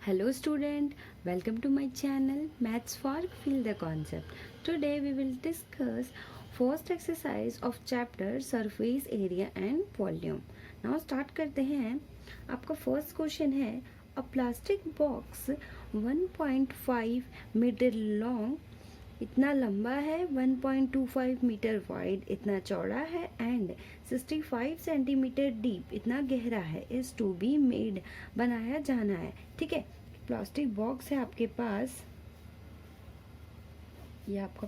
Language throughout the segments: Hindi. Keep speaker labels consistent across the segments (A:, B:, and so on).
A: Hello student, welcome to my channel Maths for Feel the Concept. Today we will discuss first exercise of chapter Surface Area and Volume. Now start करते हैं. आपका फर्स्ट क्वेश्चन है a plastic box 1.5 metre long, इतना लंबा है, 1.25 मीटर वाइड, इतना चौड़ा है, एंड 65 सेंटीमीटर डीप, इतना गहरा है, इज टू बी मेड, बनाया जाना है. ठीक है, प्लास्टिक बॉक्स है आपके पास, ये आपका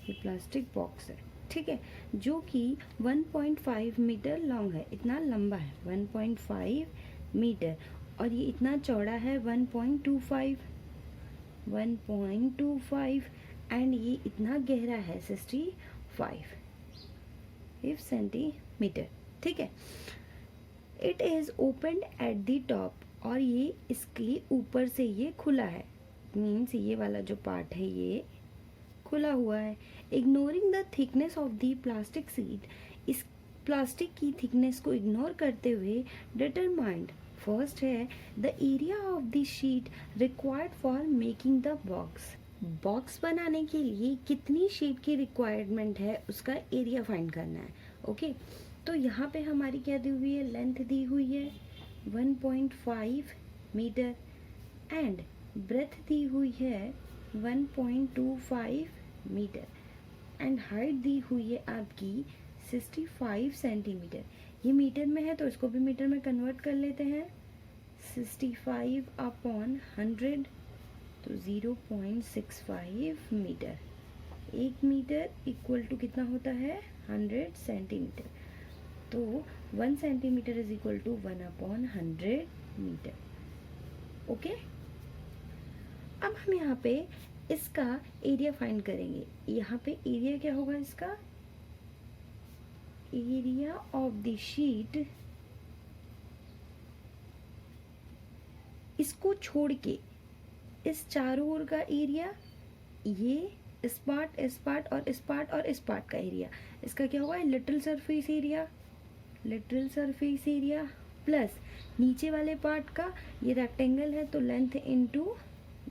A: ये प्लास्टिक बॉक्स है. ठीक है, जो कि 1.5 मीटर लॉन्ग है, इतना लंबा है 1.5 मीटर, और ये इतना चौड़ा है 1.25 एंड ये इतना गहरा है 65 सेंटीमीटर. ठीक है, it is opened at the top, और ये इसके ऊपर से ये खुला है, मीन्स ये वाला जो पार्ट है ये खुला हुआ है. Ignoring the thickness of the plastic sheet, इस प्लास्टिक की थिकनेस को इग्नोर करते हुए डिटरमाइंड, फर्स्ट है the area of the sheet required for making the box. Box बनाने के लिए कितनी शीट की रिक्वायरमेंट है उसका एरिया फाइंड करना है. ओके, तो यहाँ पे हमारी क्या दी हुई है, लेंथ दी हुई है 1.5 मीटर एंड ब्रेथ दी हुई है 1.25 मीटर एंड हाइट दी हुई है आपकी 65 सेंटीमीटर. ये मीटर में है तो इसको भी मीटर में कन्वर्ट कर लेते हैं. 65 अपॉन 100 तो 0.65 मीटर. 1 मीटर इक्वल टू कितना होता है 100 सेंटीमीटर. तो 1 centimetre is equal to 1 upon 100 metre. Okay, अब हम यहाँ पे इसका एरिया फाइंड करेंगे. यहाँ पे एरिया क्या होगा, इसका एरिया ऑफ द शीट, इसको छोड़ के इस चारों ओर का एरिया, ये इस पार्ट और इस पार्ट और इस पार्ट का एरिया, इसका क्या होगा, लिटिल सरफेस एरिया प्लस नीचे वाले पार्ट का, ये रेक्टेंगल है तो लेंथ इनटू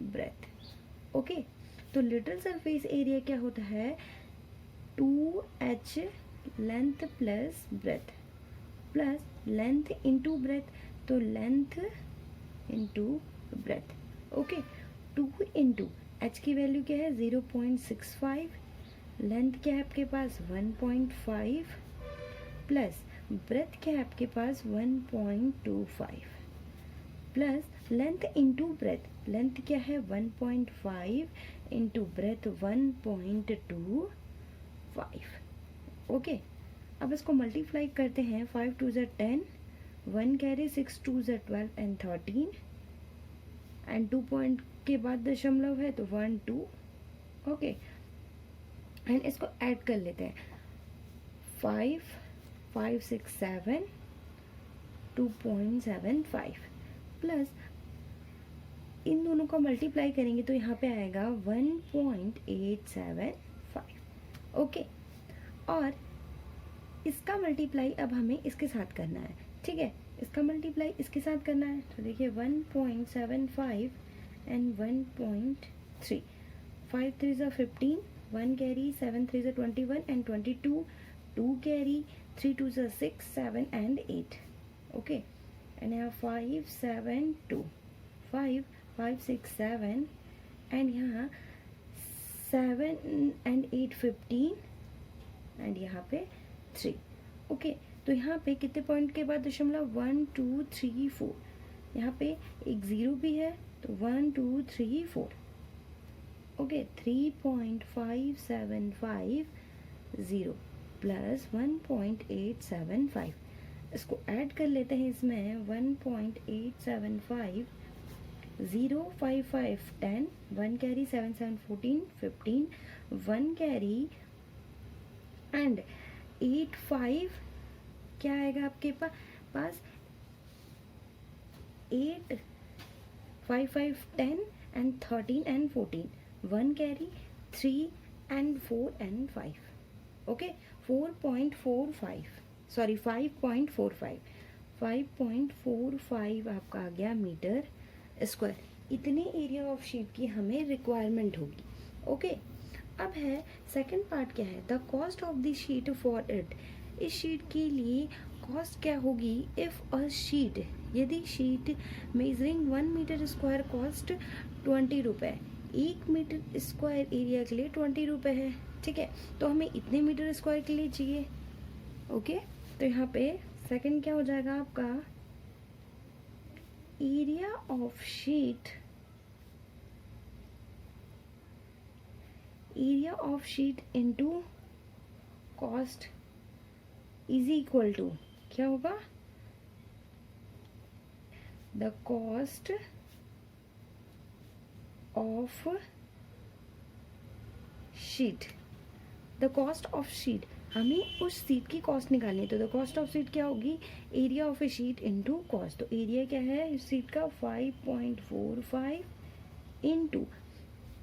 A: ब्रेथ. ओके, तो लिटिल सरफेस एरिया क्या होता है 2h length plus breadth plus length into breadth, तो length into breadth. Okay, 2 into h की वैल्यू क्या है 0.65, लेंथ क्या है आपके पास 1.5 प्लस ब्रेथ क्या है आपके पास 1.25 plus length into breadth, length क्या है 1.5 इंटू ब्रेथ 1.25. ओके, अब इसको मल्टीप्लाई करते हैं. 5 2 ज़ा 10, 1 कैरी, 6 2 ज़ा 12 एंड 13 एंड 2 पॉइंट के बाद दशमलव है तो 1 2. ओके, एंड इसको ऐड कर लेते हैं. 5 5 6 7 2.75 प्लस इन दोनों को मल्टीप्लाई करेंगे तो यहाँ पे आएगा 1.875. ओके, और इसका मल्टीप्लाई अब हमें इसके साथ करना है. ठीक है, इसका मल्टीप्लाई इसके साथ करना है, तो देखिए 1.75 एंड 1.3. 5 3 ज़ा 15, 1 कैरी, 7 3 ज़ा 21 एंड 22, 2 कैरी, 3 2 ज़ा 6 7 एंड 8. ओके, एंड यहाँ 5 7 2, 5 5 6 7 एंड यहाँ 7 एंड 8 15 एंड यहाँ पे 3. ओके, तो यहाँ पे कितने पॉइंट के बाद दशमलव 1 2 3 4, यहाँ पे एक 0 भी है तो 1 2 3 4. ओके, 3.575 प्लस 1.875, इसको ऐड कर लेते हैं. इसमें 1.875 0 5 5 10, 1 कैरी, 7 7 14 15, 1 कैरी एंड 8 5 क्या आएगा आपके पास 8 5 5 10 and 13 and 14, 1 carry, 3 and 4 and 5. Okay, 4.45 sorry 5.45 आपका आ गया मीटर स्क्वायर। इतने एरिया ऑफ शीट की हमें रिक्वायरमेंट होगी। ओके, अब है सेकंड पार्ट क्या है, the cost of the sheet for it. इस शीट के लिए कॉस्ट क्या होगी, इफ अ शीट, यदि sheet measuring 1 metre square cost 20 रुपये, 1 मीटर स्क्वायर एरिया के लिए 20 रुपये है। ठीक है, तो हमें इतने मीटर स्क्वायर के लिए चाहिए। ओके, तो यहाँ पे सेकंड क्या हो जाएगा आपका, area of sheet, area of sheet into cost is equal to क्या होगा, the cost of sheet, the cost of sheet, हमें उस शीट की कॉस्ट निकालनी है। तो द कॉस्ट ऑफ शीट क्या होगी, area of A sheet into cost. तो एरिया क्या है इस शीट का 5.45 इनटू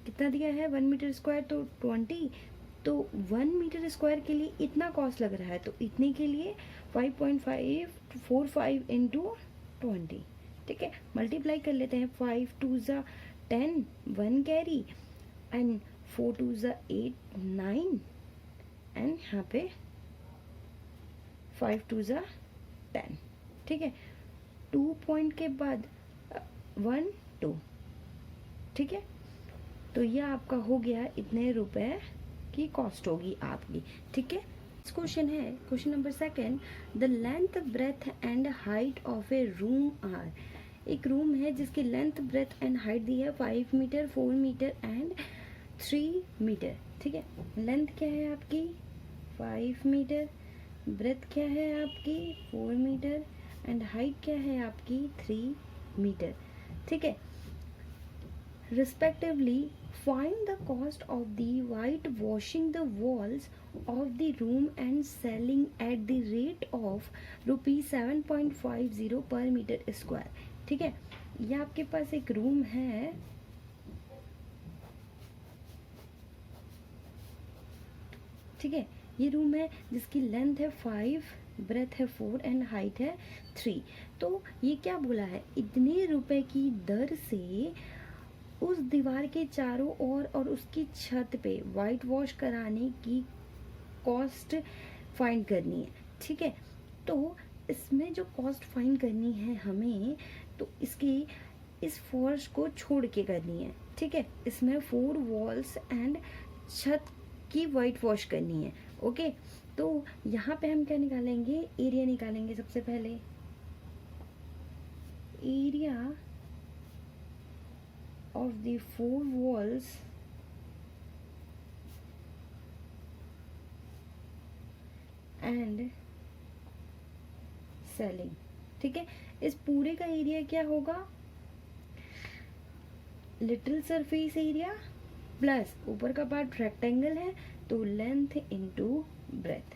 A: कितना दिया है 1 मीटर स्क्वायर, तो 20। तो 1 मीटर स्क्वायर के लिए इतना कॉस्ट लग रहा है, तो इतने के लिए 5.545 इनटू 20। ठीक है, मल्टीप्लाई कर लेते हैं, 5 2 ज़ा 10, 1 कैरी एंड 4 2 ज़ा 8 9 एंड यहाँ पे 5 2 ज़ा 10। ठीक है, 2 पॉइंट के बाद 1 2। ठीक है, तो ये आपका हो गया, इतने रुपए की कॉस्ट होगी आपकी। ठीक है, क्वेश्चन है question number second, the length breadth and height of a room are. एक रूम है जिसकी लेंथ ब्रेथ एंड हाइट दी है 5 मीटर 4 मीटर एंड 3 मीटर। ठीक है, लेंथ क्या है आपकी 5 मीटर, ब्रेथ क्या है आपकी 4 मीटर एंड हाइट क्या है आपकी 3 मीटर। ठीक है, respectively find the cost of the whitewashing the walls of the room and selling at the rate of rupees 7.50 per meter square। ठीक है, ये आपके पास एक रूम है, ठीक है, ये रूम है जिसकी लेंथ है 5, ब्रेथ है 4 एंड हाइट है 3। तो ये क्या बोला है, इतने रुपए की दर से उस दीवार के चारों ओर और उसकी छत पे वाइट वॉश कराने की कॉस्ट फाइंड करनी है। ठीक है, तो इसमें जो कॉस्ट फाइंड करनी है हमें, तो इसकी इस फर्श को छोड़ के करनी है। ठीक है, इसमें 4 वॉल्स एंड छत की वाइट वॉश करनी है। ओके, तो यहाँ पे हम क्या निकालेंगे, एरिया निकालेंगे सबसे पहले। Area of the 4 walls and selling। ठीक है, इस पूरे का एरिया क्या होगा, लिटिल सरफेस एरिया प्लस ऊपर का पार्ट रेक्टेंगल है तो length into breath.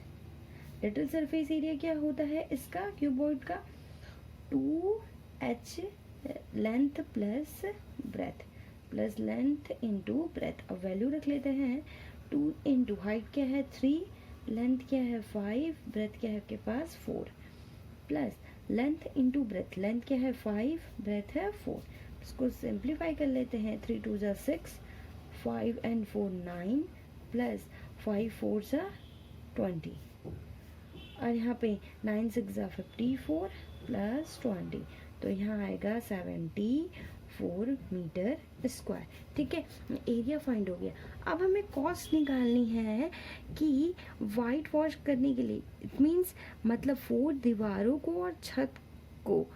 A: Little surface area क्या होता है इसका, क्यूबॉइड का 2h length plus breadth, plus length into breadth. अब वैल्यू रख लेते हैं, 2 इंटू हाइट क्या है 3, लेंथ क्या है 5, ब्रेथ क्या है आपके पास 4, plus length into breadth, length क्या है 5, ब्रेथ है 4। इसको सिंप्लीफाई कर लेते हैं, 3 2 ज़ा 6, 5 एंड 4 9, प्लस 5 4 ज़ा 20 और यहाँ पे 9 6 ज़ा 54 प्लस 20, तो यहाँ आएगा 74 मीटर स्क्वायर। ठीक है, एरिया फाइंड हो गया। अब हमें कॉस्ट निकालनी है कि वाइट वॉश करने के लिए, इट मीन्स मतलब 4 दीवारों को और छत को,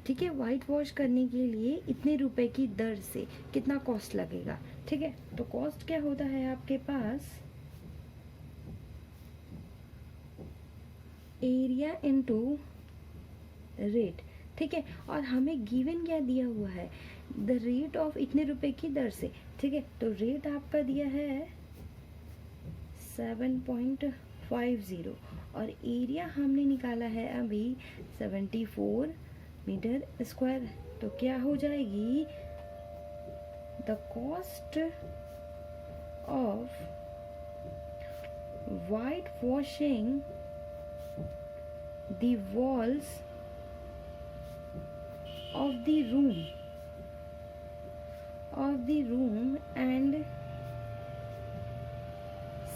A: ठीक है, वाइट वॉश करने के लिए इतने रुपए की दर से कितना कॉस्ट लगेगा। ठीक है, तो कॉस्ट क्या होता है आपके पास, एरिया इनटू रेट। ठीक है, और हमें गिवन क्या दिया हुआ है, द रेट ऑफ इतने रुपए की दर से। ठीक है, तो रेट आपका दिया है 7.50 और एरिया हमने निकाला है अभी 74 मीटर स्क्वायर। तो क्या हो जाएगी, the cost of white washing the walls of the room and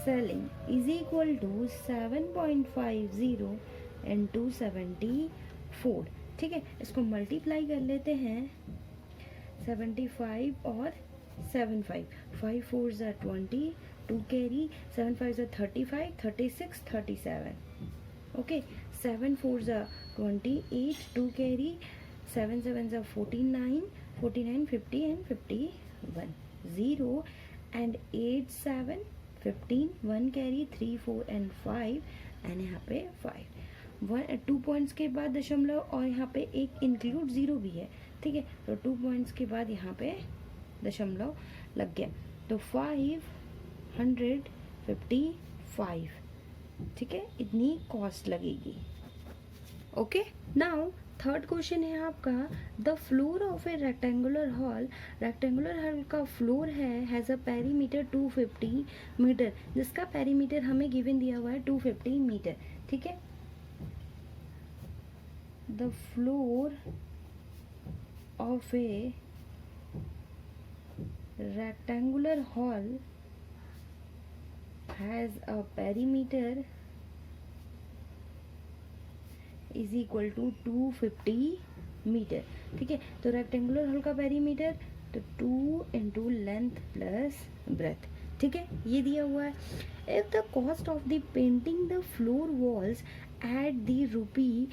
A: ceiling is equal to 7.50 into 74. ठीक है, इसको मल्टीप्लाई कर लेते हैं 75 और 75. 5 4s are 20, 2 carry, 7 5s are 35, 36, 37. Okay, 7 4s are 28, 2 carry, 7 7s are 49, 49, 50 and 51. 0 and 8 7 15, 1 carry, 3 4 and 5 and यहाँ पे 5. 2 पॉइंट्स के बाद दशमलव और यहाँ पे एक इंक्लूड 0 भी है. ठीक है, तो 2 पॉइंट्स के बाद यहाँ पे दशमलव लग गया, तो 555. ठीक है, इतनी कॉस्ट लगेगी. ओके, नाउ थर्ड क्वेश्चन है आपका, the floor of a rectangular hall का floor has a perimeter 250 metre, जिसका पेरीमीटर हमें गिवन दिया हुआ है 250 मीटर. ठीक है, the floor of a rectangular hall has a perimeter is equal to 250 metre. ठीक है, तो रेक्टेंगुलर हॉल का पेरीमीटर तो 2 इंटू लेंथ प्लस ब्रेथ. ठीक है, ये दिया हुआ है. If the cost of the painting the floor walls at the rupee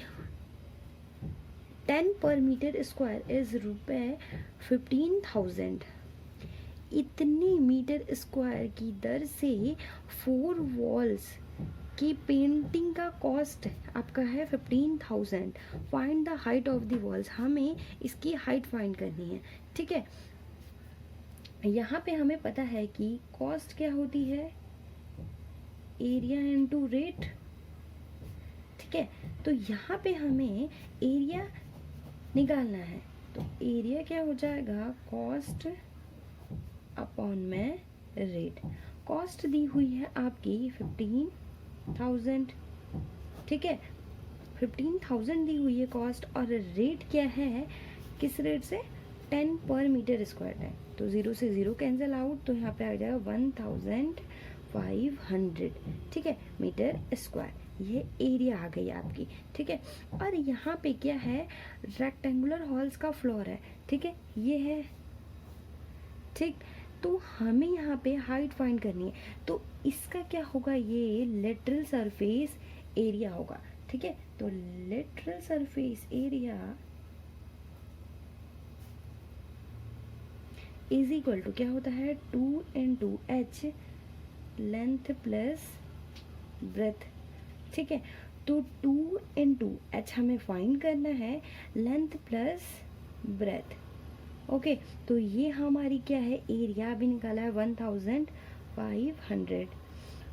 A: 10 पर मीटर स्क्वायर इज रुपये 15,000. इतने मीटर स्क्वायर की दर से 4 वॉल्स की पेंटिंग का कॉस्ट आपका है 15,000. Find the height of the walls, हमें इसकी हाइट फाइंड करनी है. ठीक है, यहाँ पे हमें पता है कि कॉस्ट क्या होती है, एरिया इनटू रेट. ठीक है, तो यहाँ पे हमें एरिया निकालना है, तो एरिया क्या हो जाएगा, कॉस्ट अपॉन में रेट. कॉस्ट दी हुई है आपकी 15,000. ठीक है, 15,000 दी हुई है कॉस्ट, और रेट क्या है, किस रेट से, 10 पर मीटर स्क्वायर है. तो 0 से 0 कैंसिल आउट, तो यहाँ पे आ जाएगा 1500. ठीक है, मीटर स्क्वायर. ये एरिया आ गई आपकी. ठीक है, और यहाँ पे क्या है, रेक्टेंगुलर हॉल्स का फ्लोर है. ठीक है, ये है. ठीक, तो हमें यहाँ पे हाइट फाइंड करनी है, तो इसका क्या होगा, ये लेटरल सरफेस एरिया होगा. ठीक है, तो lateral surface area is equal to क्या होता है, 2 into h length plus breadth. ठीक है, तो 2 इंटू एच हमें फाइंड करना है, लेंथ प्लस ब्रेथ. ओके, तो ये हमारी क्या है, एरिया अभी निकाला है 1500.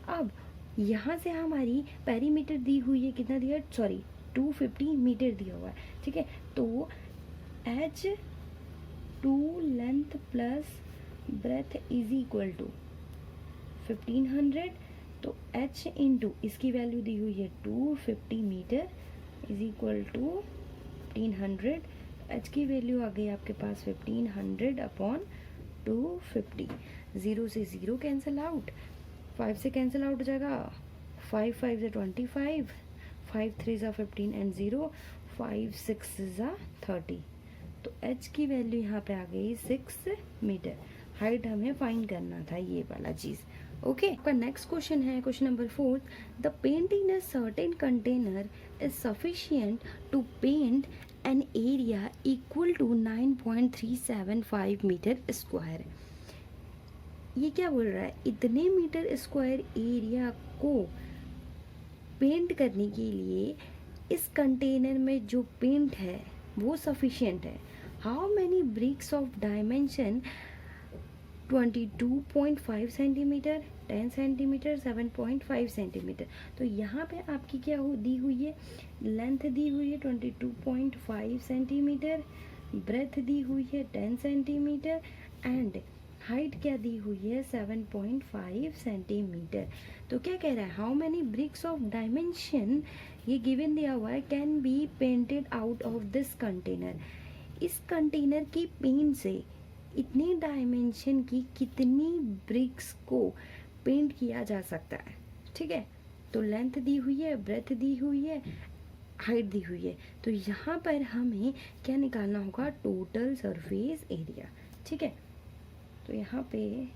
A: अब यहाँ से हमारी पेरीमीटर दी हुई है, कितना दिया, 250 मीटर दिया हुआ है. ठीक है, तो h 2 length plus breadth is equal to 1500. तो एच इंटू इसकी वैल्यू दी हुई है 250 metre is equal to 1500. H की वैल्यू आ गई आपके पास 1500 अपॉन 250. 0 से 0 कैंसिल आउट, 5 से कैंसिल आउट हो जाएगा, 5 5 से 25, 5 3 जा 15 एंड 0, 5 6 जा 30. तो एच की वैल्यू यहाँ पे आ गई 6 मीटर. हाइट हमें फाइंड करना था, ये वाला चीज़. ओके, आपका नेक्स्ट क्वेश्चन है, question number 4. The paint in a certain container is sufficient to paint an area equal to 9.375 metre square. ये क्या बोल रहा है, इतने मीटर स्क्वायर एरिया को पेंट करने के लिए इस कंटेनर में जो पेंट है वो सफिशिएंट है. How many bricks of dimension 22.5 centimetre, 10 centimetre, 7.5 centimetre. तो यहाँ पे आपकी क्या दी हुई है, लेंथ दी हुई है 22.5 सेंटीमीटर, ब्रेथ दी हुई है 10 सेंटीमीटर एंड हाइट क्या दी हुई है 7.5 सेंटीमीटर। तो क्या कह रहा है, how many bricks of dimension ये गिवन दिया हुआ है can be painted out of this container. इस कंटेनर की पेंट से इतनी डायमेंशन की कितनी ब्रिक्स को पेंट किया जा सकता है। ठीक है, तो लेंथ दी हुई है, ब्रेथ दी हुई है, हाइट दी हुई है। तो यहाँ पर हमें क्या निकालना होगा, टोटल सरफेस एरिया। ठीक है, तो यहाँ पे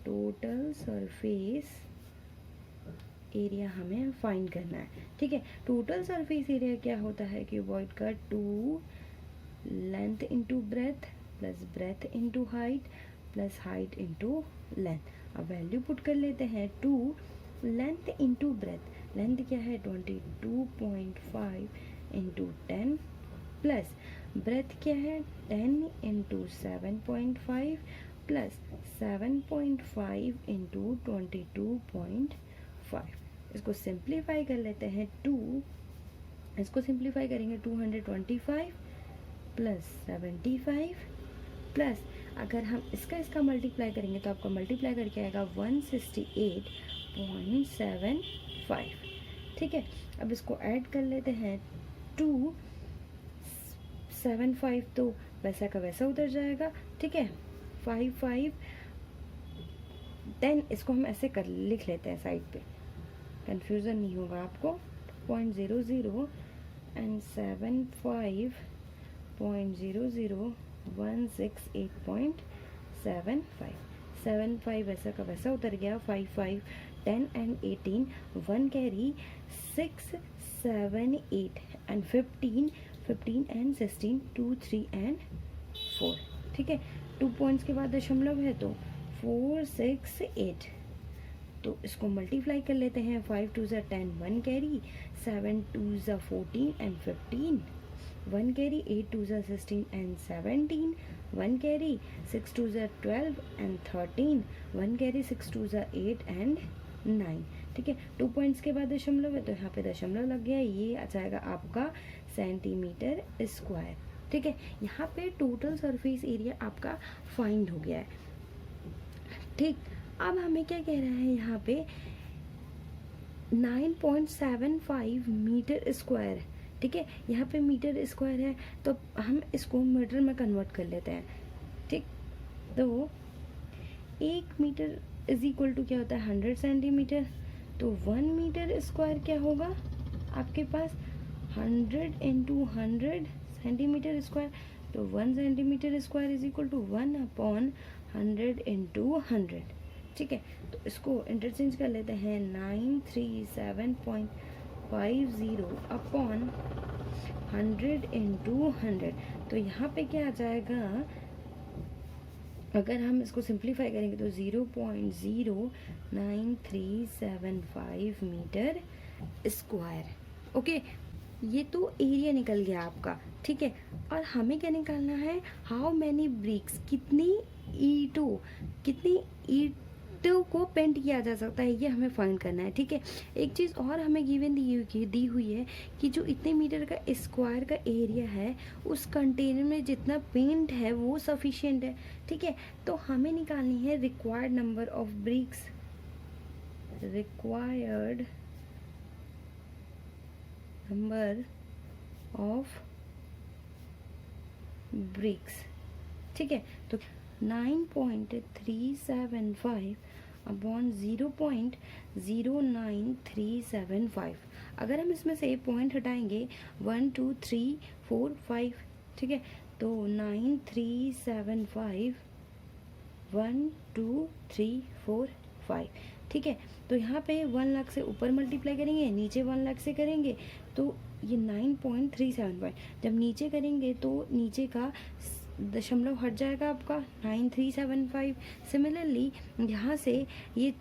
A: टोटल सरफेस एरिया हमें फाइंड करना है। ठीक है, टोटल सरफेस एरिया क्या होता है, क्यूबॉइड का 2 length into breadth plus breadth into height plus height into length. अब वैल्यू पुट कर लेते हैं, 2 लेंथ इंटू ब्रेथ, लेंथ क्या है 22.5 इंटू 10 प्लस ब्रेथ क्या है 10 इंटू 7.5 प्लस 7.5 इंटू 22.5। इसको सिंप्लीफाई कर लेते हैं, 2 इसको सिंप्लीफाई करेंगे 225 प्लस 75 प्लस अगर हम इसका मल्टीप्लाई करेंगे तो आपका मल्टीप्लाई करके आएगा 168.75। ठीक है, अब इसको ऐड कर लेते हैं, 275 तो वैसा का वैसा उतर जाएगा। ठीक है, 55 10 इसको हम ऐसे कर लिख लेते हैं साइड पे, कंफ्यूजन नहीं होगा आपको। 0.00 एंड 75.00 168.75 ऐसा का वैसा उतर गया। 5 5 10 and 18 1 carry 6 7 8 and 15 and 16 2 3 and 4। ठीक है, 2 पॉइंट्स के बाद दशमलव है तो 4 6 8। तो इसको मल्टीप्लाई कर लेते हैं, 5 2 10 1 carry 7 2 14 and 15 1 carry 8 2 16 and 17 1 carry 6 2 12 and 13 1 carry 6 2 8 and 9। ठीक है, 2 पॉइंट्स के बाद दशमलव है तो यहाँ पे दशमलव लग गया, ये आ जाएगा आपका सेंटीमीटर स्क्वायर। ठीक है, यहाँ पे टोटल सरफेस एरिया आपका फाइंड हो गया है। ठीक, अब हमें क्या कह रहा है यहाँ पे 9.75 मीटर स्क्वायर। ठीक है, यहाँ पे मीटर स्क्वायर है तो हम इसको मीटर में कन्वर्ट कर लेते हैं। ठीक, तो 1 मीटर इज इक्वल टू क्या होता है 100 सेंटीमीटर। तो 1 मीटर स्क्वायर क्या होगा आपके पास 100 इंटू 100 सेंटीमीटर स्क्वायर। तो 1 centimetre square is equal to 1/100 into 100। ठीक है, तो इसको इंटरचेंज कर लेते हैं, 937.50 अपॉन 100 इंटू 100। तो यहाँ पे क्या आ जाएगा, अगर हम इसको सिंप्लीफाई करेंगे तो 0.09375 मीटर स्क्वायर। ओके, ये तो एरिया निकल गया आपका। ठीक है, और हमें क्या निकालना है, हाउ मैनी ब्रिक्स, कितनी ईंटों को पेंट किया जा सकता है, ये हमें फाइंड करना है। ठीक है, एक चीज़ और हमें गिवन दी हुई है कि जो इतने मीटर का स्क्वायर का एरिया है उस कंटेनर में जितना पेंट है वो सफिशिएंट है। ठीक है, तो हमें निकालनी है required number of BRICS, required number of BRICS. ठीक है, तो 9.375 अपॉन 0.09375। अगर हम इसमें से पॉइंट हटाएंगे 1 2 3 4 5। ठीक है, तो 9375 1 2 3 4 5। ठीक है, तो यहाँ पे 1 लाख से ऊपर मल्टीप्लाई करेंगे, नीचे 1 लाख से करेंगे तो ये 9.375। जब नीचे करेंगे तो नीचे का दशमलव हट जाएगा आपका 9375। सिमिलरली यहाँ से ये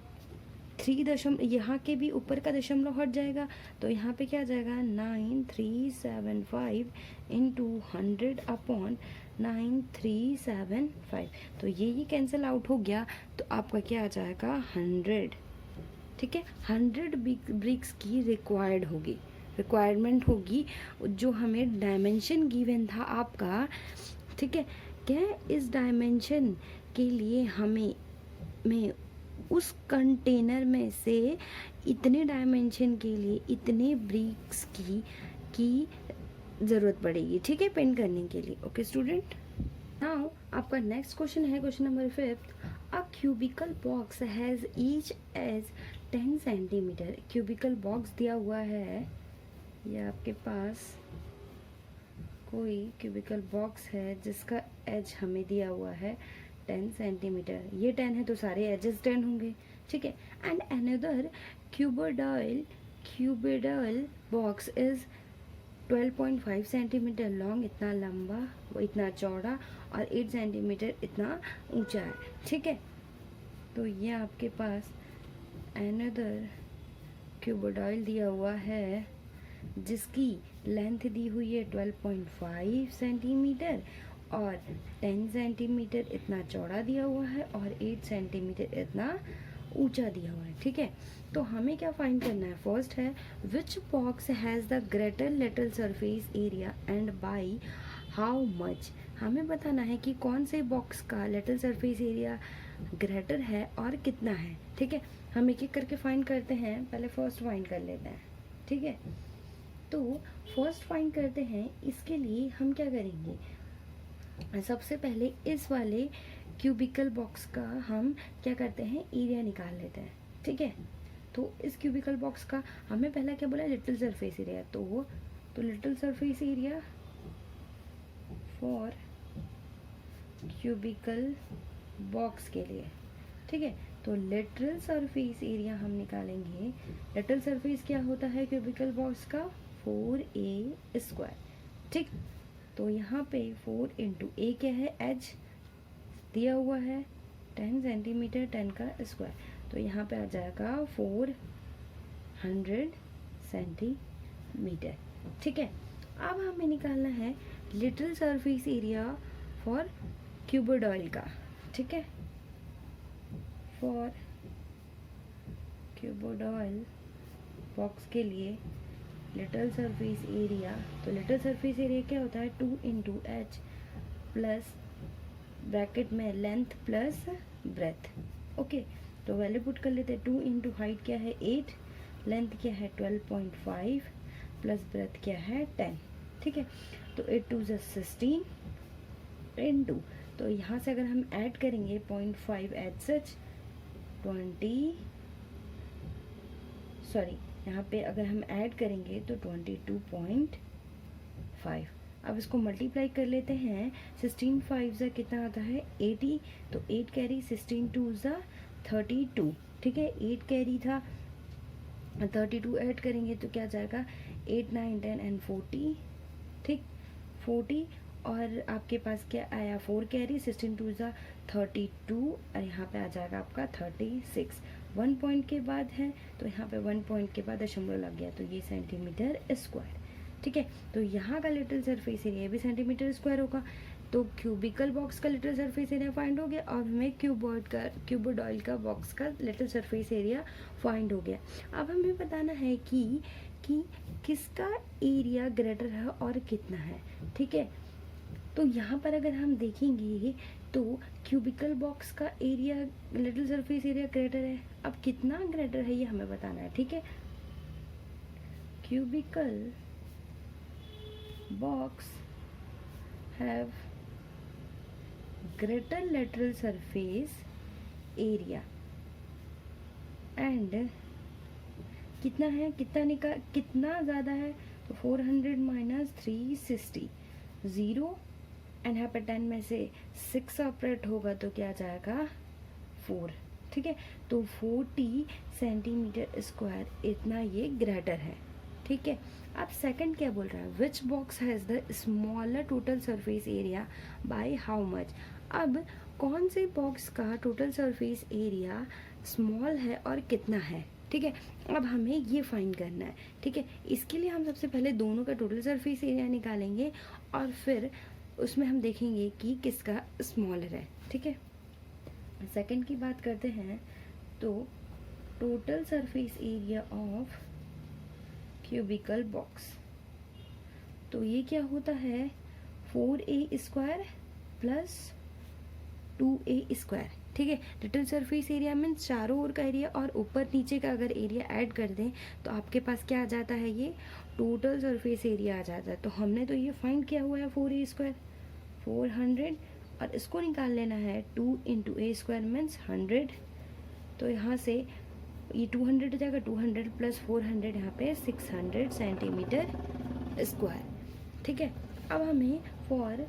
A: 3 दशमलव, यहाँ के भी ऊपर का दशमलव हट जाएगा तो यहाँ पे क्या आ जाएगा 9375 इंटू 100 अपॉन 9375। तो ये कैंसिल आउट हो गया तो आपका क्या आ जाएगा 100। ठीक है, 100 ब्रिक्स की रिक्वायरमेंट होगी जो हमें डायमेंशन गिवन था आपका। ठीक है, क्या इस डायमेंशन के लिए हमें उस कंटेनर में से इतने डायमेंशन के लिए इतने ब्रिक्स की ज़रूरत पड़ेगी, ठीक है, पेंट करने के लिए। ओके स्टूडेंट, नाउ आपका नेक्स्ट क्वेश्चन है question number 5। A cubical box has each edge 10 centimetre. Cubical box दिया हुआ है, या आपके पास कोई क्यूबिकल बॉक्स है जिसका एज हमें दिया हुआ है 10 सेंटीमीटर। ये 10 है तो सारे एजेस 10 होंगे, ठीक है। And another cuboidal box is 12.5 centimetre long, इतना लंबा, वो इतना चौड़ा, और 8 सेंटीमीटर इतना ऊंचा है, ठीक है। तो ये आपके पास अनदर क्यूबिडल दिया हुआ है जिसकी लेंथ दी हुई है 12.5 सेंटीमीटर और 10 सेंटीमीटर इतना चौड़ा दिया हुआ है और 8 सेंटीमीटर इतना ऊंचा दिया हुआ है, ठीक है। तो हमें क्या फाइंड करना है? फर्स्ट है which box has the greater lateral surface area and by how much. हमें बताना है कि कौन से बॉक्स का लेटरल सरफेस एरिया ग्रेटर है और कितना है, ठीक है। हम एक एक करके फाइंड करते हैं, पहले फर्स्ट फाइंड कर लेते हैं, ठीक है। तो फर्स्ट फाइंड करते हैं, इसके लिए हम क्या करेंगे, सबसे पहले इस वाले क्यूबिकल बॉक्स का हम क्या करते हैं, एरिया निकाल लेते हैं, ठीक है। तो इस क्यूबिकल बॉक्स का हमें पहला क्या बोला, लिटिल सरफेस एरिया। तो lateral surface area for cubical box के लिए, ठीक है। तो लेटरल सरफेस एरिया हम निकालेंगे। लेटरल सरफेस क्या होता है क्यूबिकल बॉक्स का, 4a², ठीक। तो यहाँ पे 4 इंटू ए क्या है, एच दिया हुआ है 10 सेंटीमीटर, 10 का स्क्वायर, तो यहाँ पे आ जाएगा 400 सेंटीमीटर, ठीक है। अब हमें निकालना है little surface area for cuboidal का, ठीक है। फॉर क्यूबिडल बॉक्स के लिए लिटिल सरफेस एरिया, तो लिटिल सरफेस एरिया क्या होता है, 2 इंटू एच प्लस ब्रैकेट में लेंथ प्लस ब्रेथ, ओके। तो वैल्यू पुट कर लेते हैं, 2 इंटू हाइट क्या है 8, लेंथ क्या है 12.5 प्लस ब्रेथ क्या है 10, ठीक है। तो 8 2 16 इंटू, तो यहाँ से अगर हम ऐड करेंगे 0.5 एच सच 20, सॉरी यहाँ पे अगर हम ऐड करेंगे तो 22.5। अब इसको मल्टीप्लाई कर लेते हैं, 16 5 ज़ा कितना आता है 80, तो 8 कैरी, 16 2 ज़ा 32, ठीक है। 8 कैरी था, 32 ऐड करेंगे तो क्या जाएगा 8 9 10 एंड 40, ठीक, 40। और आपके पास क्या आया 4 कैरी, 16 2 ज़ा 32, और यहाँ पे आ जाएगा आपका 36। 1 पॉइंट के बाद है तो यहाँ पे 1 पॉइंट के बाद दशमलव लग गया, तो ये सेंटीमीटर स्क्वायर, ठीक है। तो यहाँ का लिटिल सरफेस एरिया भी सेंटीमीटर स्क्वायर होगा। तो क्यूबिकल बॉक्स का लिटिल सरफेस एरिया फाइंड हो गया और हमें क्यूबोडॉयल का बॉक्स का लिटिल सरफेस एरिया फाइंड हो गया। अब हमें बताना है कि किसका एरिया ग्रेटर है और कितना है, ठीक है। तो यहाँ पर अगर हम देखेंगे तो क्यूबिकल बॉक्स का area little surface area greater है। अब कितना ग्रेटर है ये हमें बताना है, ठीक है। Cubical box have greater lateral surface area and कितना है, कितना ज़्यादा है, तो 400 माइनस 360 0, एंड यहाँ पे 10 में से 6 सेपरेट होगा तो क्या जाएगा 4, ठीक है। तो 40 सेंटीमीटर स्क्वायर इतना ये ग्रेटर है, ठीक है। अब सेकंड क्या बोल रहा है, which box has the smaller total surface area by how much. अब कौन से बॉक्स का टोटल सरफेस एरिया स्मॉल है और कितना है, ठीक है। अब हमें ये फाइंड करना है, ठीक है। इसके लिए हम सबसे पहले दोनों का टोटल सरफेस एरिया निकालेंगे और फिर उसमें हम देखेंगे कि किसका स्मॉलर है, ठीक है। सेकंड की बात करते हैं, तो total surface area of cubical box, तो ये क्या होता है 4a² प्लस 2a²। ठीक है, टोटल सरफेस एरिया मीन्स चारों ओर का एरिया और ऊपर नीचे का अगर एरिया ऐड कर दें तो आपके पास क्या आ जाता है, ये टोटल सरफेस एरिया आ जाता है। तो हमने तो ये फाइंड किया हुआ है 4a² 400, और इसको निकाल लेना है 2 × a² मीन्स 100। तो यहाँ से ये 200 हो जाएगा, 200 + 400 यहाँ पे 600 cm²। ठीक है, अब हमें फॉर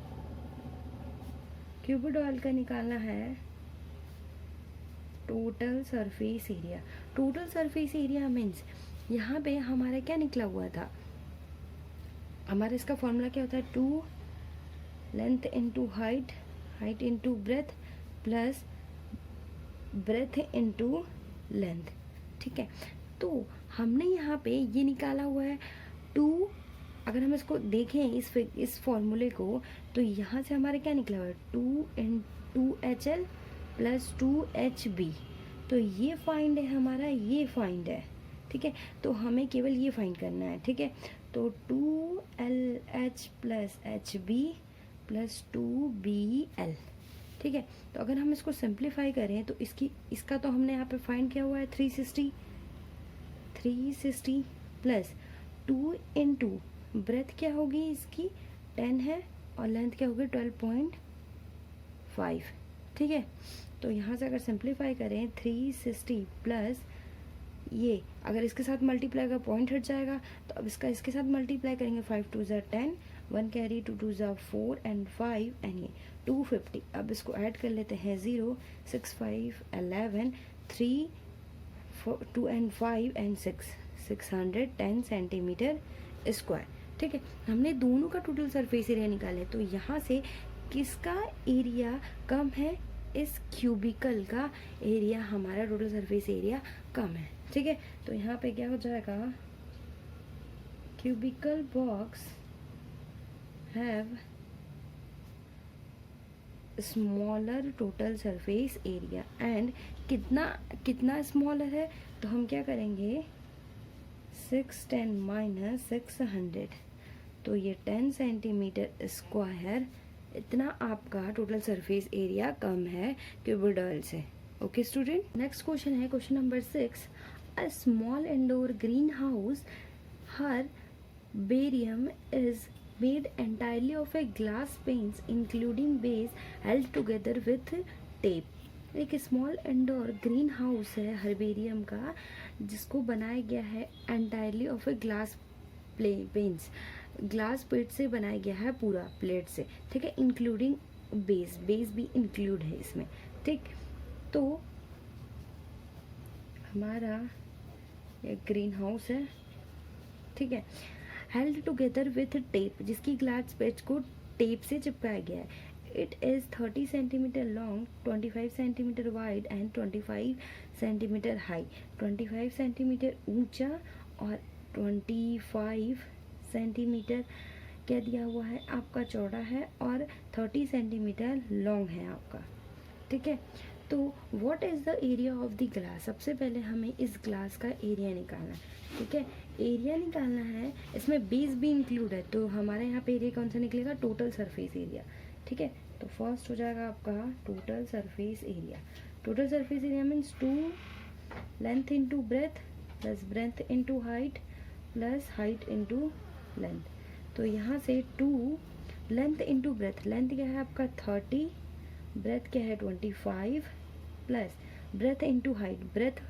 A: क्यूबिडॉल का निकालना है total surface area. Total surface area means यहाँ पे हमारा क्या निकला हुआ था, हमारा इसका फॉर्मूला क्या होता है, 2 length into height, height into breadth plus breadth into length. ठीक है, तो हमने यहाँ पे ये निकाला हुआ है 2। अगर हम इसको देखें इस फॉर्मूले को, तो यहाँ से हमारा क्या निकला हुआ है, 2 + 2HB। तो ये फाइंड है हमारा, ये फाइंड है। ठीक है, तो हमें केवल ये फाइंड करना है। ठीक है, तो 2LH + HB + 2BL। ठीक है, तो अगर हम इसको सिंप्लीफाई करें तो इसका तो हमने यहाँ पे फाइंड किया हुआ है 360 प्लस 2 × ब्रेथ क्या होगी इसकी 10 है और लेंथ क्या होगी 12.5। ठीक है, तो यहाँ से अगर सिंप्लीफाई करें 360 प्लस ये अगर इसके साथ मल्टीप्लाई का पॉइंट हट जाएगा, तो अब इसके साथ मल्टीप्लाई करेंगे, 5 × 2 = 10, 1 कैरी, 2 × 2 = 4 एंड 5 एंड ये 250। अब इसको ऐड कर लेते हैं, 0 6 5 11 3 2 एंड 5 एंड 610 cm²। ठीक है, हमने दोनों का टोटल सरफेस एरिया निकाले। तो यहाँ से किसका एरिया कम है, इस क्यूबिकल का एरिया हमारा टोटल सरफेस एरिया कम है। ठीक है, तो यहाँ पे क्या हो जाएगा, cubical box have smaller total surface area and कितना स्मॉलर है, तो हम क्या करेंगे 610 - 600, तो ये 10 cm² इतना आपका टोटल सरफेस एरिया कम है क्यूबिडॉल से। ओके स्टूडेंट, नेक्स्ट क्वेश्चन है question number 6। A small indoor green house herbarium is made entirely of a glass panes including base held together with tape। एक स्मॉल इंडोर ग्रीन हाउस है हर्बेरियम का, जिसको बनाया गया है entirely of a glass panes, glass plate से बनाया गया है पूरा प्लेट से। ठीक है, इंक्लूडिंग बेस भी इंक्लूड है इसमें। ठीक, तो हमारा ये ग्रीन हाउस है। ठीक है, हेल्ड टुगेदर विथ टेप, जिसकी ग्लास प्लेट को टेप से चिपकाया गया है। It is 30 cm long, 25 cm wide and 25 cm high. 25 cm ऊंचा और 25 cm क्या दिया हुआ है आपका चौड़ा है और 30 cm लॉन्ग है आपका। ठीक है, तो what is the area of the glass. सबसे पहले हमें इस ग्लास का एरिया निकालना है। ठीक है, एरिया निकालना है, इसमें बेस भी इंक्लूड है, तो हमारे यहाँ पे एरिया कौन सा निकलेगा, टोटल सरफेस एरिया। ठीक है, तो फर्स्ट हो जाएगा आपका total surface area. Total surface area means 2 length into breadth plus breadth into height plus height into length. तो यहाँ से 2 लेंथ इंटू ब्रेथ, लेंथ क्या है आपका 30, ब्रेथ क्या है 25 plus breadth into height, breadth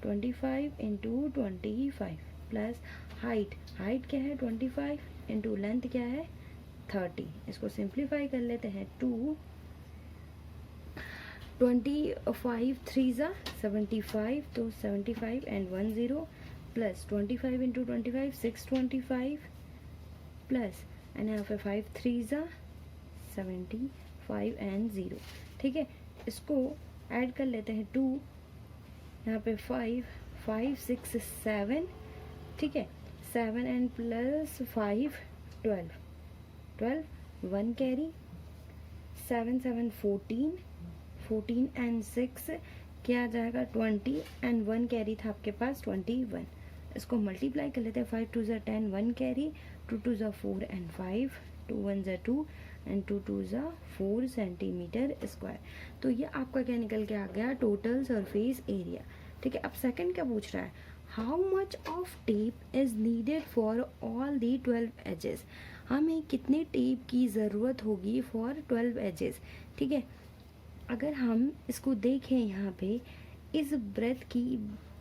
A: 25 into 25 plus height, height क्या है 25 इंटू लेंथ क्या है 30। इसको सिंप्लीफाई कर लेते हैं, 2 25 3 ज़ा 75, तो 75 and 1 0 plus 25 into 25 625 plus and यहाँ पे 5 3 ज़ा 75 एंड 0। ठीक है, इसको ऐड कर लेते हैं, 2 यहाँ पे 5 5 6 7। ठीक है, 7 एंड प्लस 5 12 1 कैरी, 7 7 14 एंड 6 क्या आ जाएगा 20 एंड 1 कैरी था आपके पास 21। इसको मल्टीप्लाई कर लेते हैं, 5 2 ज़ा 10 1 कैरी, 2 2 ज़ा 4 एंड 5 2 1 ज़ा 2 एंड 2 ज़ा 4 सेंटीमीटर स्क्वायर। तो ये आपका क्या निकल के आ गया, टोटल सरफेस एरिया। ठीक है, अब सेकंड क्या पूछ रहा है, how much of tape is needed for all the 12 edges. हमें कितने टेप की ज़रूरत होगी फॉर 12 एजेस। ठीक है, अगर हम इसको देखें यहाँ पे इस ब्रेथ की,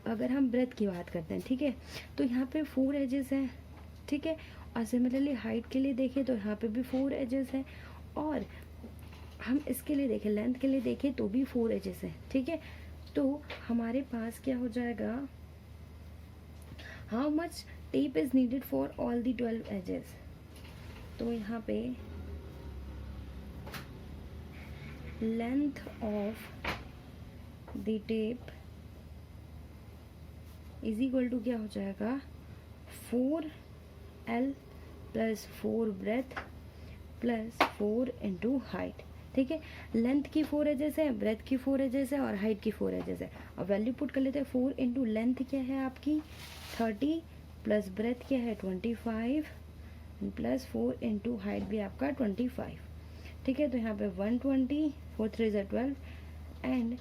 A: अगर हम ब्रेथ की बात करते हैं, ठीक है, तो यहाँ पे 4 एजेस हैं। ठीक है, और सिमिलरली हाइट के लिए देखें तो यहाँ पे भी 4 एजेस हैं, और हम इसके लिए देखें, लेंथ के लिए देखें तो भी 4 एजेस हैं। ठीक है, तो हमारे पास क्या हो जाएगा, how much tape is needed for all the 12 edges. तो यहाँ पे length of the tape is equal to क्या हो जाएगा, 4L plus 4 breadth plus 4 into height. ठीक है, लेंथ की 4 एजेस है, ब्रेथ की 4 एजेस है और हाइट की 4 एजेस है। अब वैल्यू पुट कर लेते हैं, 4 इंटू लेंथ क्या है आपकी 30 प्लस ब्रेथ क्या है 25 प्लस 4 इंटू हाइट भी आपका 25। ठीक है, तो यहाँ पे 120, 4 3 ज़ा 12 एंड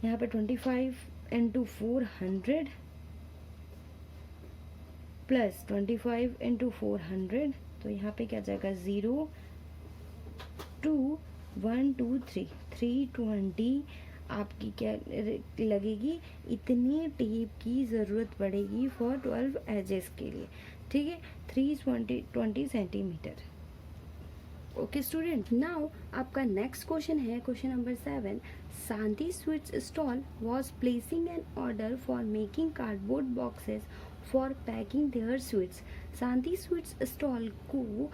A: यहाँ पे 25 इंटू 400 प्लस 25 इंटू 400, तो यहाँ पे क्या जाएगा 0 2 1 2 3 320 आपकी क्या लगेगी, इतनी टेप की ज़रूरत पड़ेगी फॉर 12 एजेस के लिए। ठीक है, 320 सेंटीमीटर। ओके स्टूडेंट, नाउ आपका नेक्स्ट क्वेश्चन है question number 7। Shanti sweets stall was placing an order for making cardboard boxes for packing their sweets. Shanti sweets stall को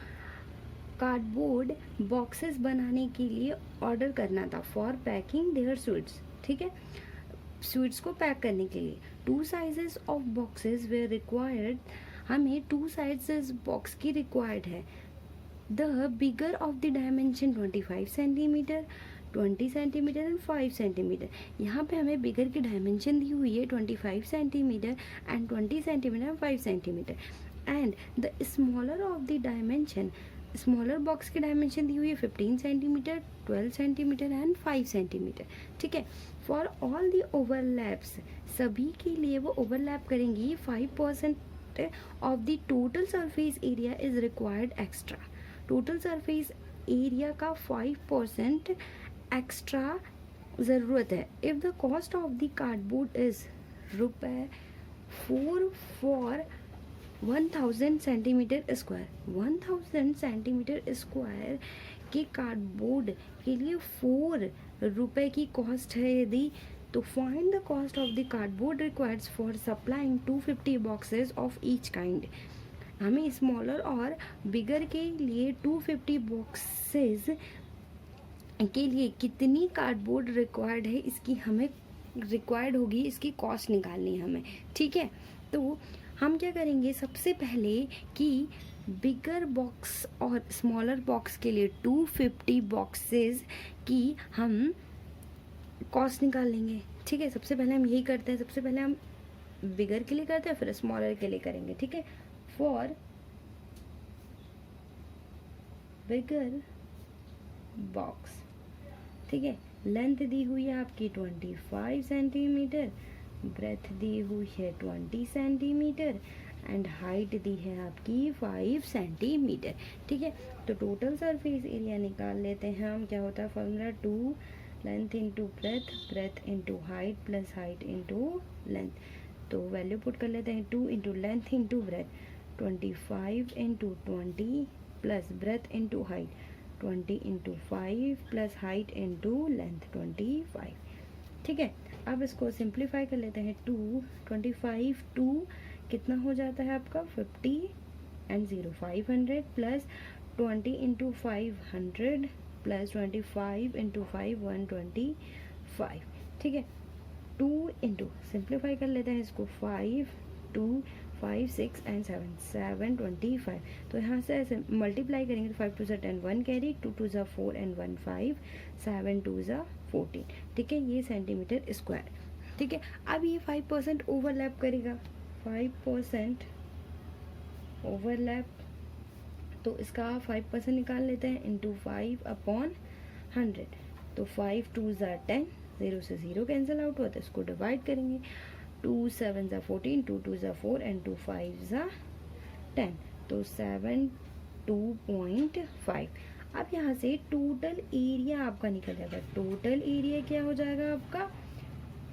A: कार्डबोर्ड बॉक्सेस बनाने के लिए ऑर्डर करना था फॉर पैकिंग देयर स्वीट्स। ठीक है, स्वीट्स को पैक करने के लिए 2 sizes of boxes were required. हमें 2 साइजेस बॉक्स की रिक्वायर्ड है। The bigger of the dimension 25 centimetre, 20 centimetre and 5 centimetre. यहाँ पे हमें बिगर की डायमेंशन दी हुई है 25 centimetre and 20 centimetre and 5 centimetre, and the smaller of the dimension, smaller box की डायमेंशन दी हुई है 15 सेंटीमीटर, 12 सेंटीमीटर एंड 5 सेंटीमीटर। ठीक है, फॉर ऑल दी ओवरलैप्स, सभी के लिए वो ओवरलैप करेंगी 5% of the total surface area is required extra. Total surface area का 5% एक्स्ट्रा ज़रूरत है। If the cost of the cardboard is ₹4 for 1000 centimetre square, 1000 centimetre square के कार्डबोर्ड के लिए ₹4 की कॉस्ट है यदि, तो find the cost of the cardboard required for supplying 250 boxes of each kind. हमें स्मॉलर और बिगर के लिए 250 बॉक्सेस के लिए कितनी कार्डबोर्ड रिक्वायर्ड है, इसकी हमें रिक्वायर्ड होगी, इसकी कॉस्ट निकालनी है हमें। ठीक है, तो हम क्या करेंगे, सबसे पहले कि बिगर बॉक्स और स्मॉलर बॉक्स के लिए 250 बॉक्सेस की हम कॉस्ट निकाल लेंगे। ठीक है, सबसे पहले हम यही करते हैं, सबसे पहले हम बिगर के लिए करते हैं फिर स्मॉलर के लिए करेंगे। ठीक है, फॉर बिगर बॉक्स, ठीक है, लेंथ दी हुई है आपकी 25 सेंटीमीटर, ब्रेथ दी हुई है 20 सेंटीमीटर एंड हाइट दी है आपकी 5 सेंटीमीटर। ठीक है, तो टोटल सरफेस एरिया निकाल लेते हैं हम। क्या होता है formula, 2 length into breadth, breath into height plus height into length. तो वैल्यू पुट कर लेते हैं, 2 into length into breadth, 25 into 20 plus breadth into height, 20 into 5 plus height into length 25। ठीक है, अब इसको सिंप्लीफाई कर लेते हैं। 2 25 2 कितना हो जाता है आपका 50 and 0 500 plus 20 into 500 plus 25 into 5 125। ठीक है, 2 इंटू सिंप्लीफाई कर लेते हैं इसको, 5 2 5 6 एंड 7 725। तो यहाँ से ऐसे मल्टीप्लाई करेंगे तो 5 2 ज़ा 10 1 कैरी, 2 2 ज़ा 4 एंड 1 5 7 2 ज़ा 14। ठीक है, ये सेंटीमीटर स्क्वायर। ठीक है, अब ये 5% ओवरलैप करेगा, 5% ओवरलैप तो इसका 5% निकाल लेते हैं, इंटू 5/100। तो 5 2 ज़ा 10, 0 से 0 कैंसिल आउट हुआ, तो इसको डिवाइड करेंगे, 2 7 ज़ा 14, 2 2 ज़ा 4 एंड 2 5 ज़ा 10, तो 72.5। अब यहाँ से टोटल एरिया आपका निकल जाएगा। टोटल एरिया क्या हो जाएगा आपका,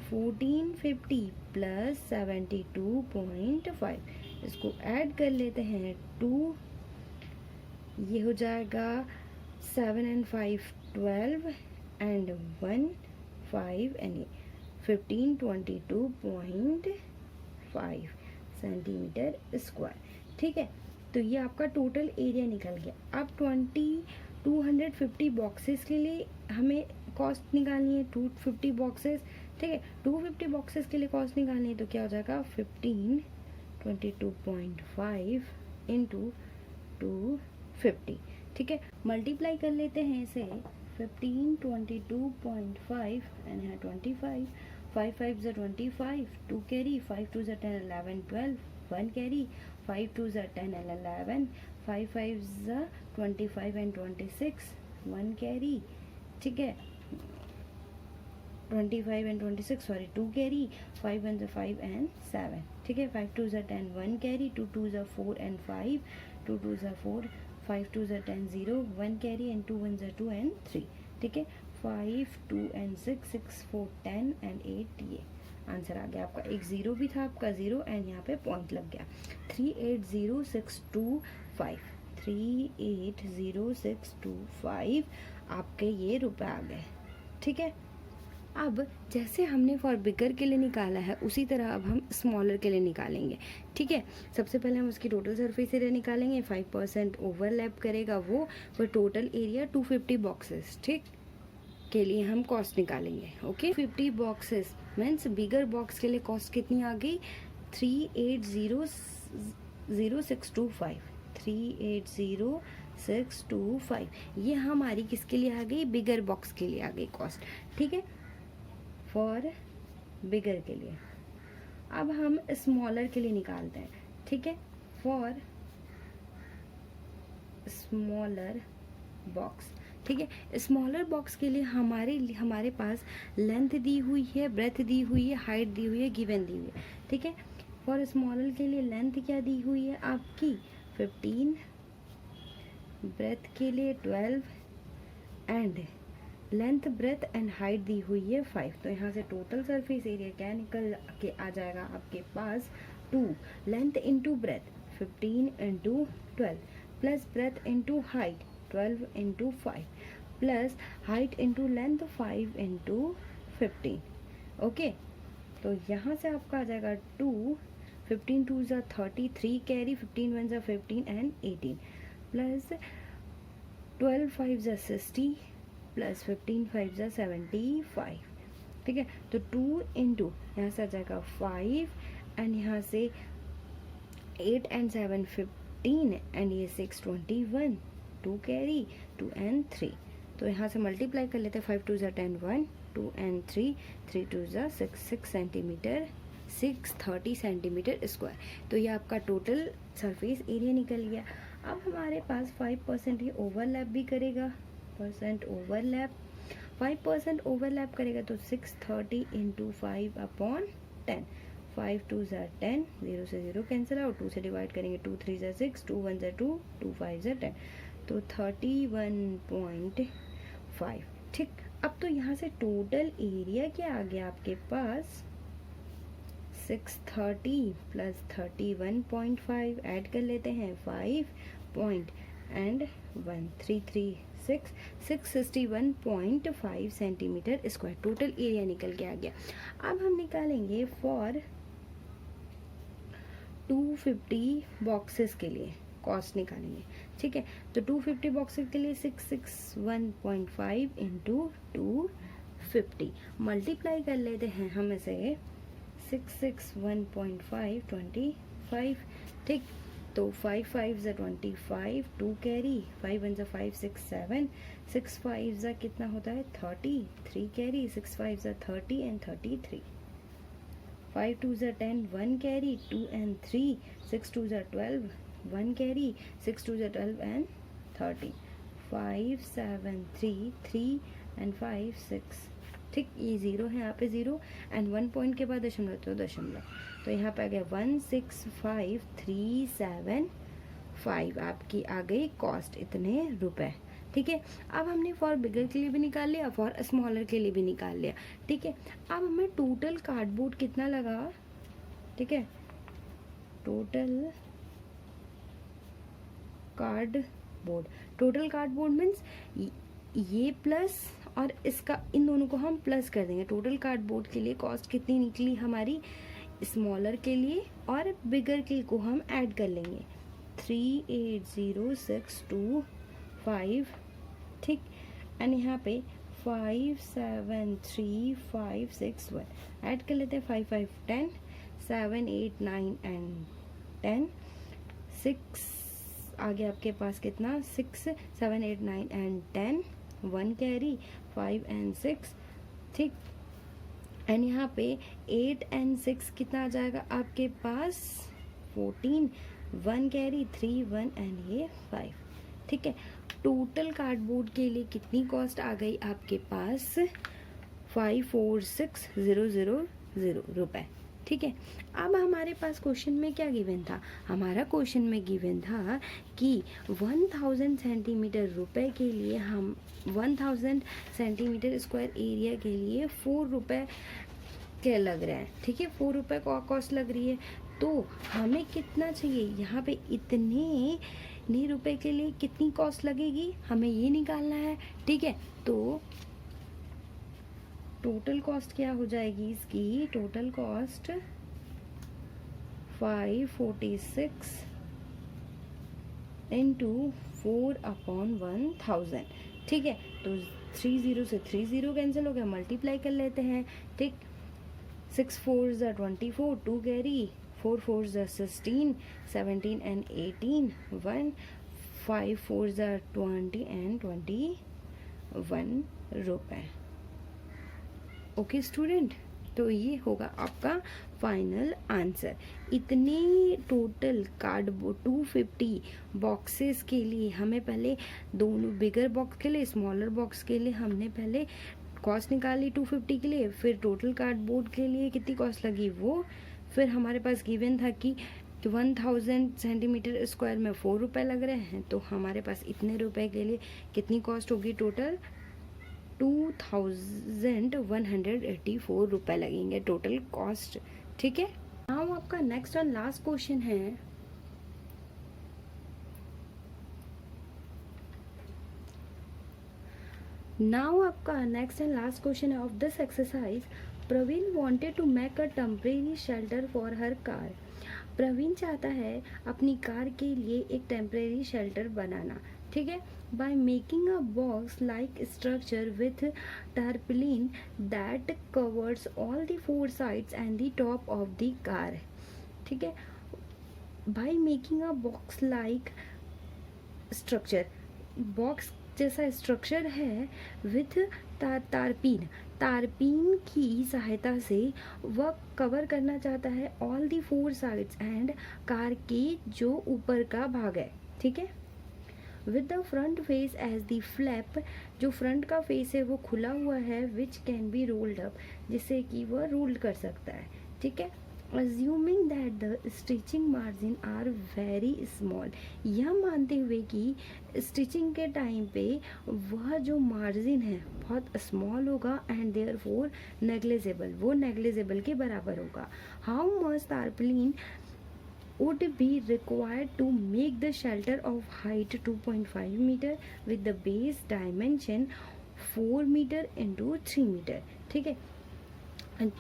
A: 1450 प्लस 72.5। इसको ऐड कर लेते हैं, 2, ये हो जाएगा 7 and 5 12 and 1 5 and 15 22.5 centimetre square. ठीक है, तो ये आपका टोटल एरिया निकल गया। अब 250 बॉक्सेस के लिए हमें कॉस्ट निकालनी है, 250 बॉक्सेस। ठीक है, 250 बॉक्सेस के लिए कॉस्ट निकालनी है, तो क्या हो जाएगा, 15 22.5 इंटू 250। ठीक है, मल्टीप्लाई कर लेते हैं इसे, 15 22.5 एंड यहाँ 25, 5 5 ज़ा 25, 2 कैरी, 5 2 ज़ा 10 11 12, 1 कैरी, 5 2 ज़ा 10 and 11, 5 5 ज़ा 25 and 26, 1 कैरी। ठीक है, 25 and 26 सॉरी 2 कैरी, 5 1 ज़ा 5 and 7। ठीक है, 5 2 ज़ा 10, 1 कैरी, 2 2 ज़ा 4 and 5, 2 2 ज़ा 4, 5 2 ज़ा 10 0, 1 कैरी एंड 2 1 ज़ा 2 and 3। ठीक है, 5 2 and 6 6 4 10 and 8, ये आंसर आ गया आपका। एक ज़ीरो भी था आपका, ज़ीरो एंड यहाँ पे पॉइंट लग गया। 380625, 380625 आपके ये रुपए आ गए। ठीक है, अब जैसे हमने फॉर बिगर के लिए निकाला है उसी तरह अब हम स्मॉलर के लिए निकालेंगे। ठीक है, सबसे पहले हम उसकी टोटल सरफेस एरिया निकालेंगे, 5% ओवरलैप करेगा वो, फिर टोटल एरिया 250 बॉक्सेस, ठीक, के लिए हम कॉस्ट निकालेंगे। Okay, 50 boxes means bigger box के लिए कॉस्ट कितनी आ गई, 380625, 380625, ये हमारी किसके लिए आ गई, बिगर बॉक्स के लिए आ गई कॉस्ट। ठीक है, फॉर बिगर के लिए। अब हम स्मॉलर के लिए निकालते हैं। ठीक है, फॉर स्मॉलर बॉक्स। ठीक है, स्मॉलर बॉक्स के लिए हमारे पास लेंथ दी हुई है, ब्रेथ दी हुई है, हाइट दी हुई है, गिवन दी हुई है। ठीक है, फॉर स्मॉलर के लिए लेंथ क्या दी हुई है आपकी, 15, ब्रेथ के लिए 12 and length breadth and height दी हुई है 5। तो यहाँ से टोटल सरफेस एरिया क्या निकल के आ जाएगा आपके पास, 2 length into breadth 15 into 12 plus breadth into height 12 into 5 plus height into length 5 into 15। Okay, तो यहाँ से आपका आ जाएगा 2, 15 2 ज़ा 30, 3 कैरी, 15 1 ज़ा 15 एंड 18 प्लस 12 5 ज़ा 60 प्लस 15 5 ज़ा 75। ठीक है, तो 2 इंटू यहाँ से आ जाएगा 5 एंड यहाँ से 8 एंड 7 15 एंड ये 6 21, 2 कैरी, 2 एंड 3। तो यहाँ से मल्टीप्लाई कर लेते हैं, 5 2 ज़ा 10 1, 2 एंड 3, 3 2 ज़ा 6 सेंटीमीटर, 630 सेंटीमीटर स्क्वायर। तो ये आपका टोटल सरफेस एरिया निकल गया। अब हमारे पास 5% ये ओवरलैप भी करेगा, ओवरलैप 5% ओवरलैप करेगा, तो 630 इंटू 5/10, 5 2 ज़ा 10, 0 से 0 कैंसिल आउट, 2 से डिवाइड करेंगे, 2 3 ज़ा 6, 2 1 ज़ा 2, 2 5 ज़ा 10, तो 31.5। ठीक, अब तो यहाँ से टोटल एरिया क्या आ गया आपके पास, 630 प्लस 31.5 ऐड कर लेते हैं, 5 point and 1 336 661.5 centimetre square total area निकल के आ गया। अब हम निकालेंगे फॉर 250 बॉक्सेस के लिए कॉस्ट निकालेंगे। ठीक है, तो 250 बॉक्सेस के लिए 661.5 इंटू 250 मल्टीप्लाई कर लेते हैं हम इसे, 661.5 25। ठीक, तो 5 5 ज़ा 25, 2 कैरी, 5 1 ज़ा 5 6 7, 6 5 ज़ा कितना होता है 30, 3 कैरी, 6 5 ज़ा 30 एंड 33, 5 2 ज़ा 10, 1 कैरी, 2 एंड 3, 6 2 ज़ा 12, 1 कैरी, 6 2 12 एंड 30, 5 7 3 3 एंड 5 6, ठीक। ये 0 है, यहाँ पे 0 एंड 1 पॉइंट के बाद दशमलव, तो दशमलव, तो यहाँ पे आ गया 165,375 आपकी आ गई कॉस्ट, इतने रुपए, ठीक है। अब हमने फॉर बिगर के लिए भी निकाल लिया, फॉर स्मॉलर के लिए भी निकाल लिया, ठीक है। अब हमें टोटल कार्डबोर्ड कितना लगा, ठीक है, टोटल कार्डबोर्ड मीन्स ये प्लस और इसका, इन दोनों को हम प्लस कर देंगे। टोटल कार्डबोर्ड के लिए कॉस्ट कितनी निकली हमारी, स्मॉलर के लिए और बिगर के को हम ऐड कर लेंगे, 380,625, ठीक। एंड यहाँ पे 573,561 ऐड कर लेते हैं, 5 5 10, 7 8 9 एंड 10, 6 आगे आपके पास कितना, 6 7 8 9 एंड 10, 1 कैरी, 5 एंड 6, ठीक। एंड यहाँ पे 8 एंड 6 कितना आ जाएगा आपके पास, 14, 1 कैरी, 3 1 एंड ये 5, ठीक है। टोटल कार्डबोर्ड के लिए कितनी कॉस्ट आ गई आपके पास, 546,000 रुपए, ठीक है। अब हमारे पास क्वेश्चन में क्या गिवन था, हमारा क्वेश्चन में गिवन था कि 1000 सेंटीमीटर रुपए के लिए हम 1000 सेंटीमीटर स्क्वायर एरिया के लिए 4 रुपए के लग रहे हैं, ठीक है, 4 रुपए का कॉस्ट लग रही है। तो हमें कितना चाहिए, यहाँ पे इतने रुपए के लिए कितनी कॉस्ट लगेगी, हमें ये निकालना है, ठीक है। तो टोटल कॉस्ट क्या हो जाएगी इसकी, टोटल कॉस्ट 546 इंटू 4/1000, ठीक है। तो 30 से 30 कैंसिल हो गया, मल्टीप्लाई कर लेते हैं, ठीक। 6 4 24, 2 कैरी, 4 4 16, 17 एंड 18, 1, 5 4 20 एंड 21 रुपए, ओके स्टूडेंट। तो ये होगा आपका फाइनल आंसर। इतने टोटल कार्डबोर्ड 250 बॉक्सेस के लिए हमें पहले, दोनों बिगर बॉक्स के लिए स्मॉलर बॉक्स के लिए हमने पहले कॉस्ट निकाली 250 के लिए, फिर टोटल कार्डबोर्ड के लिए कितनी कॉस्ट लगी वो, फिर हमारे पास गिवन था कि 1000 सेंटीमीटर स्क्वायर में 4 रुपए लग रहे हैं, तो हमारे पास इतने रुपए के लिए कितनी कॉस्ट होगी, टोटल 2184 रुपए लगेंगे टोटल कॉस्ट, ठीक है। नाउ आपका नेक्स्ट और लास्ट क्वेश्चन है, नाउ आपका नेक्स्ट एंड लास्ट क्वेश्चन है of this exercise. Praveen wanted to make a temporary shelter for her car. Praveen चाहता है अपनी कार के लिए एक टेम्परेरी शेल्टर बनाना, ठीक है, by making a box like structure with tarpaulin that covers all the 4 sides and the top of the car, ठीक है। by making a box like structure, box जैसा स्ट्रक्चर है विथ तारपीन की सहायता से वह कवर करना चाहता है all the 4 sides and car के जो ऊपर का भाग है, ठीक है। With the front face as the flap, जो फ्रंट का फेस है वो खुला हुआ है, which can be rolled up, जिससे कि वह रोल्ड कर सकता है, ठीक है। Assuming that the stitching margin are very small, यह मानते हुए कि स्टिचिंग के टाइम पे वह जो मार्जिन है बहुत स्मॉल होगा एंड देयरफॉर नेग्लिजिबल, वो नेग्लिजिबल के बराबर होगा। How much tarpaulin would be required to make the shelter of height 2.5 meter with the base dimension 4 meter into 3 meter, ठीक है।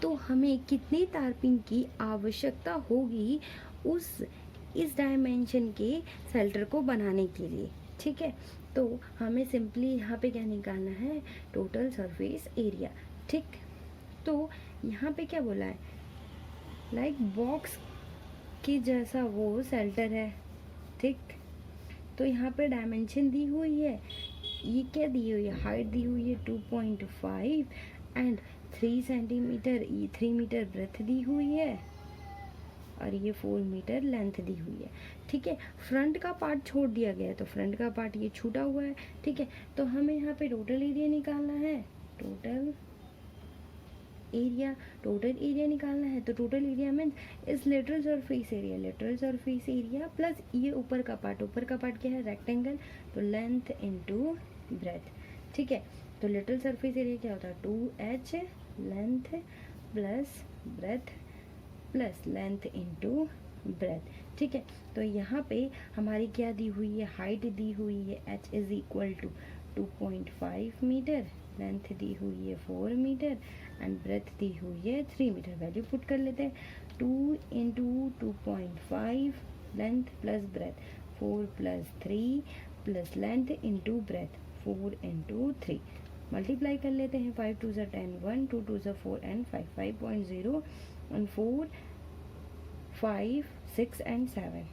A: तो हमें कितनी तारपिन की आवश्यकता होगी इस डायमेंशन के शेल्टर को बनाने के लिए, ठीक है। तो हमें सिंपली यहाँ पे क्या निकालना है, टोटल सरफेस एरिया, ठीक। तो यहाँ पे क्या बोला है, लाइक बॉक्स कि जैसा वो शेल्टर है, ठीक। तो यहाँ पे डायमेंशन दी हुई है, ये क्या दी हुई है, हाइट दी हुई है 2.5 एंड 3 सेंटीमीटर, 3 मीटर ब्रेथ दी हुई है, और ये 4 मीटर लेंथ दी हुई है। ठीक है, फ्रंट का पार्ट छोड़ दिया गया है तो फ्रंट का पार्ट ये छूटा हुआ है। ठीक है, तो हमें यहाँ पे टोटल एरिया निकालना है, टोटल एरिया निकालना है। तो टोटल एरिया मीन इस लेटरल सरफेस एरिया प्लस ये ऊपर का पार्ट क्या है, रेक्टेंगल, तो लेंथ इनटू ब्रेथ। ठीक है, तो लेटरल सरफेस एरिया क्या होता है, 2h length plus breadth plus length into breath. ठीक है, तो यहाँ पे हमारी क्या दी हुई है, हाइट दी हुई है h is equal to 2.5 metre, length दी हुई है 4 मीटर एंड ब्रेथ दी हुई है 3 मीटर। वैल्यू पुट कर लेते हैं, 2 into 2.5 length plus breath, 4 plus 3 plus length into breadth, 4 into 3 multiply कर लेते हैं, 5 2 ज़ा 10, 1 2 2 ज़ा 4 एंड 5, 5.0 and 4 5 6 and 7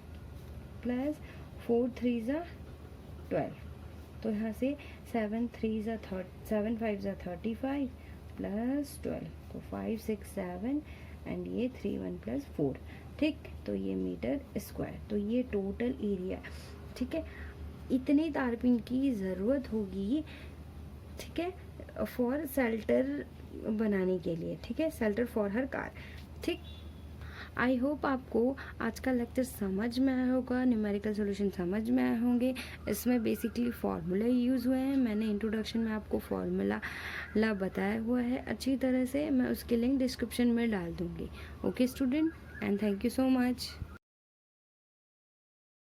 A: प्लस 4 3 ज़ा 12, तो यहाँ से 7 3 ज़ा 7 5 ज़ा 35 प्लस 12, तो 5 6 7 एंड ये 3 1 प्लस 4। ठीक, तो ये मीटर स्क्वायर, तो ये टोटल एरिया। ठीक है, इतनी तारपीन की ज़रूरत होगी, ठीक है, फॉर शेल्टर बनाने के लिए। ठीक है, शेल्टर फॉर हर कार। ठीक, आई होप आपको आज का लेक्चर समझ में आया होगा, न्यूमेरिकल सॉल्यूशन समझ में आए होंगे। इसमें बेसिकली फार्मूला यूज़ हुए हैं, मैंने इंट्रोडक्शन में आपको फार्मूला बताया हुआ है अच्छी तरह से, मैं उसकी लिंक डिस्क्रिप्शन में डाल दूँगी। Okay student, and thank you so much.